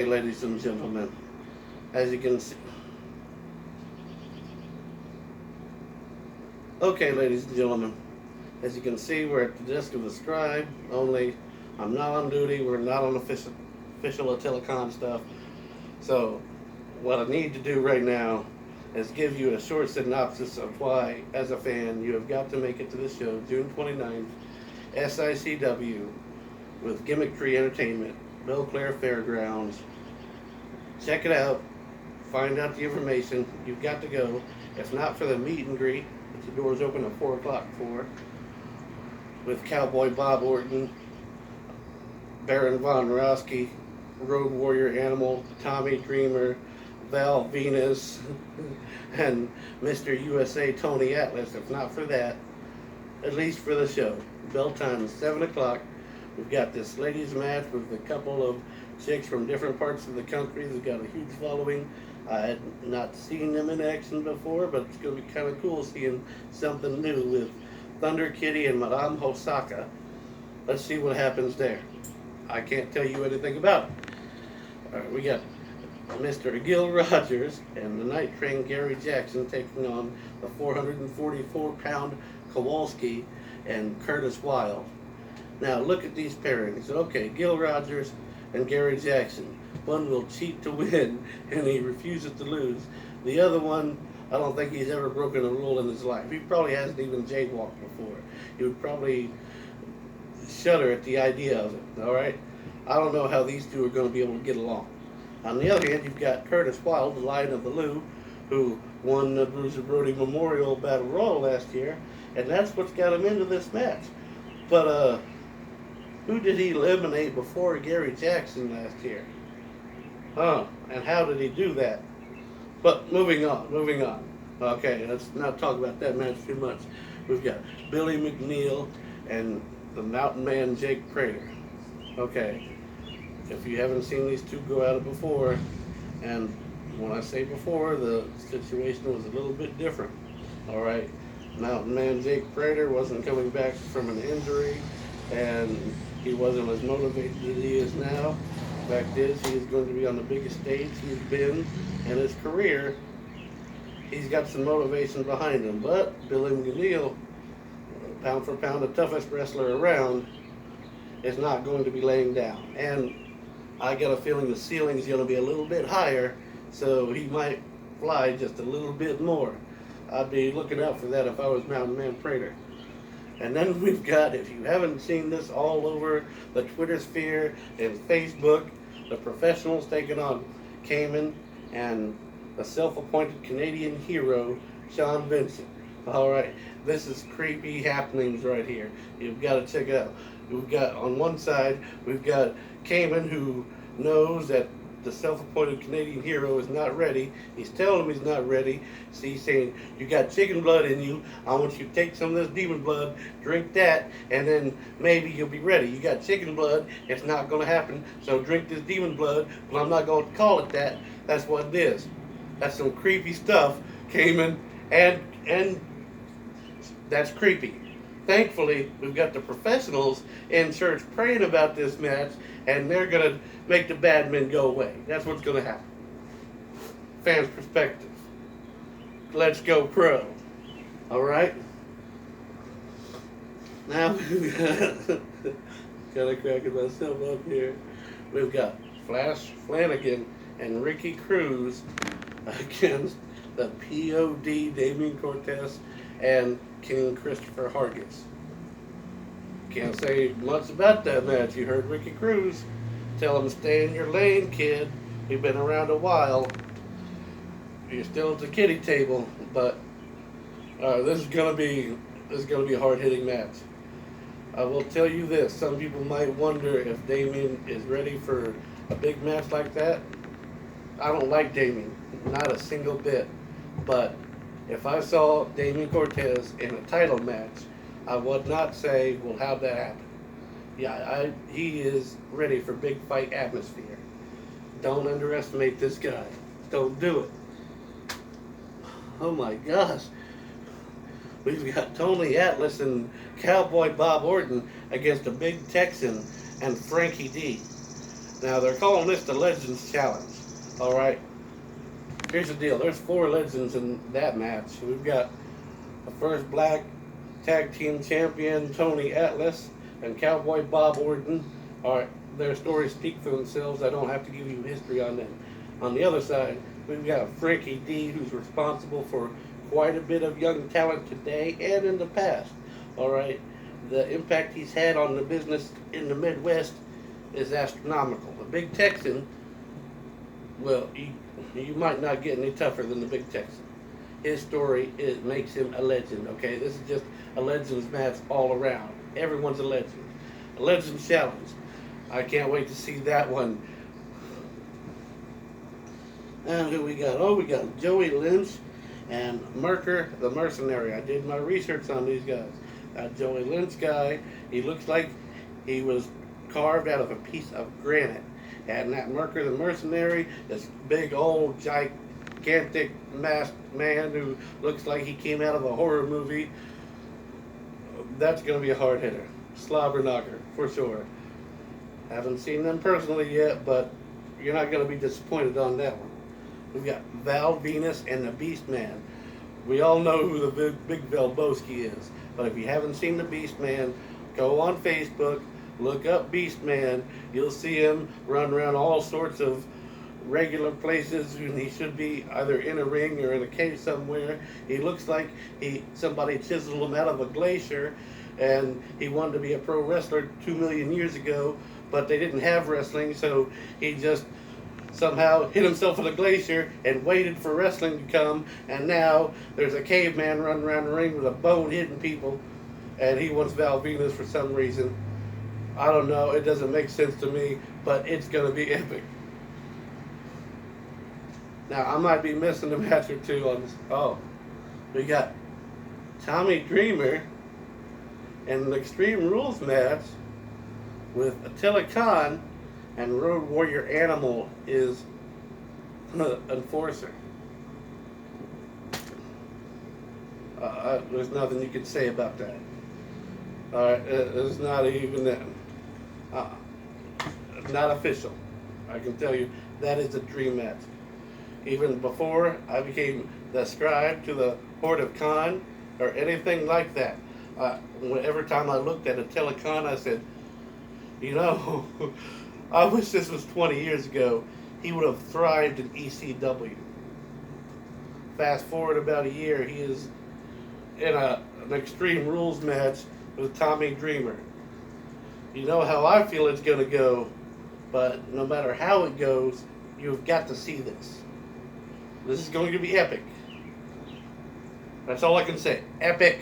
Ladies and gentlemen, as you can see. Okay, ladies and gentlemen, as you can see, we're at the desk of the scribe. Only, I'm not on duty. We're not on official telecom stuff. So, what I need to do right now is give you a short synopsis of why, as a fan, you have got to make it to this show, June 29th, sicw, with Gimmickry Entertainment, Clair Fairgrounds. Check it out. Find out the information. You've got to go. If not for the meet and greet, which the doors open at 4 o'clock for, with Cowboy Bob Orton, Baron Von Roski, Road Warrior Animal, Tommy Dreamer, Val Venus, and Mr. USA Tony Atlas. If not for that, at least for the show. Bell time is 7 o'clock. We've got this ladies match with a couple of chicks from different parts of the country. They've got a huge following. I had not seen them in action before, but it's going to be kind of cool seeing something new with Thunder Kitty and Madame Hosaka. Let's see what happens there. I can't tell you anything about it. All right, we got Mr. Gil Rogers and the Night Train Gary Jackson taking on the 444-pound Kowalski and Curtis Wilde. Now look at these pairings. Okay, Gil Rogers and Gary Jackson. One will cheat to win and he refuses to lose. The other one, I don't think he's ever broken a rule in his life. He probably hasn't even jaywalked before. He would probably shudder at the idea of it, all right? I don't know how these two are going to be able to get along. On the other hand, you've got Curtis Wilde, the Lion of the Lou, who won the Bruiser Brody Memorial Battle Royal last year, and that's what's got him into this match. But, who did he eliminate before Gary Jackson last year? And how did he do that? But moving on. Okay, let's not talk about that match too much. We've got Billy McNeil and the Mountain Man Jake Prater. Okay, if you haven't seen these two go at it before, and when I say before, the situation was a little bit different. All right, Mountain Man Jake Prater wasn't coming back from an injury, and he wasn't as motivated as he is now. Fact is, he is going to be on the biggest stage he's been in his career. He's got some motivation behind him, but Billy McNeil, pound for pound, the toughest wrestler around, is not going to be laying down. And I got a feeling the ceiling is going to be a little bit higher, so he might fly just a little bit more. I'd be looking out for that if I was Mountain Man Prater. And then we've got, if you haven't seen this all over the Twitter sphere and Facebook, the professionals taking on Cayman and the self-appointed Canadian hero, Sean Vincent. All right, this is creepy happenings right here. You've got to check it out. We've got, on one side, we've got Cayman, who knows that the self-appointed Canadian hero is not ready. He's telling him he's not ready. So he's saying, you got chicken blood in you. I want you to take some of this demon blood, drink that, and then maybe you'll be ready. You got chicken blood. It's not going to happen. So drink this demon blood, but I'm not going to call it that. That's what it is. That's some creepy stuff, Cayman, and that's creepy. Thankfully, we've got the professionals in church praying about this match, and they're going to make the bad men go away. That's what's going to happen. Fans' perspective. Let's go pro. All right? Now, we've got kind of cracking myself up here. We've got Flash Flanagan and Ricky Cruz against the POD Damien Cortez and King Christopher Hargis. Can't say much about that match. You heard Ricky Cruz tell him, stay in your lane, kid. We've been around a while. You're still at the kiddie table, but this is gonna be a hard-hitting match. I will tell you this: some people might wonder if Damien is ready for a big match like that. I don't like Damien, not a single bit, but if I saw Damien Cortez in a title match, I would not say, well, how'd that happen? Yeah, he is ready for big fight atmosphere. Don't underestimate this guy. Don't do it. Oh my gosh. We've got Tony Atlas and Cowboy Bob Orton against a big Texan and Frankie D. Now they're calling this the Legends Challenge. All right. Here's the deal. There's 4 legends in that match. We've got the first black tag team champion Tony Atlas and Cowboy Bob Orton. All right. Their stories speak for themselves. I don't have to give you history on them. On the other side, we've got Frankie D, who's responsible for quite a bit of young talent today and in the past. All right. The impact he's had on the business in the Midwest is astronomical. The Big Texan, well, you might not get any tougher than the Big Texan. His story makes him a legend, okay? This is just a Legends match all around. Everyone's a legend. A Legends Challenge. I can't wait to see that one. And who we got? Oh, we got Joey Lynch and Merker the Mercenary. I did my research on these guys. That Joey Lynch guy, he looks like he was carved out of a piece of granite. And that Merker the Mercenary, this big old gigantic masked man who looks like he came out of a horror movie, that's going to be a hard hitter. Slobber knocker, for sure. Haven't seen them personally yet, but you're not going to be disappointed on that one. We've got Val Venus and the Beast Man. We all know who the Big Velboski is, but if you haven't seen the Beast Man, go on Facebook, look up Beast Man. You'll see him run around all sorts of regular places, and he should be either in a ring or in a cave somewhere. He looks like somebody chiseled him out of a glacier, and he wanted to be a pro wrestler 2 million years ago, but they didn't have wrestling, so he just somehow hit himself with a glacier and waited for wrestling to come, and now there's a caveman running around the ring with a bone hitting people, and he wants Val Venus for some reason. I don't know, it doesn't make sense to me, but it's going to be epic. Now, I might be missing a match or two on this. Oh, we got Tommy Dreamer in an Extreme Rules match with Attila Khan, and Road Warrior Animal is enforcer. There's nothing you can say about that. Alright, it's not even that. Not official. I can tell you that is a dream match. Even before I became the scribe to the Horde of Khan or anything like that, every time I looked at Attila Khan, I said, you know, I wish this was 20 years ago. He would have thrived in ECW. Fast forward about a year, he is in an Extreme Rules match with Tommy Dreamer. You know how I feel it's going to go, but no matter how it goes, you've got to see this. This is going to be epic. That's all I can say. Epic.